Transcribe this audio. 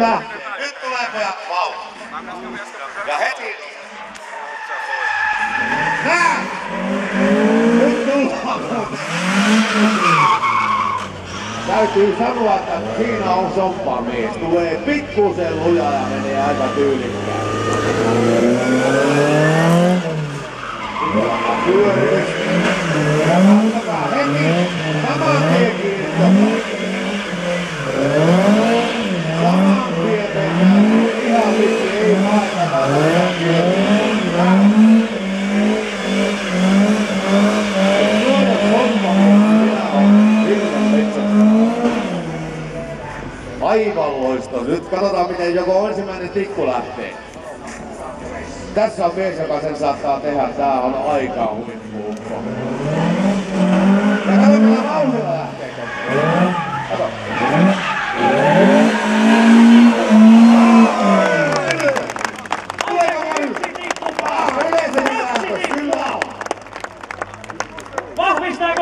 Nyt tulee pojat vauhti. Ja heti. Nää! Nyt tullaan muuten. Täytyy sanoa, että siinä on somppamies. Tulee pikkusen luja ja menee aika tyylikkään. Pyörys. Ja katsokaa heti. Saman tien kiinni. Saman tien mennään. Ihan vitsi ei haitata. Aivan loisto. Nyt katsotaan miten joko ensimmäinen tikku lähtee. Tässä on mies, joka sen saattaa tehdä. Tää on aika huippuukko. Ja kato millä vauhdilla lähtee. Kato. Tuleeko käy? Yleensä lähtö. Kyllä on. Vahvistaako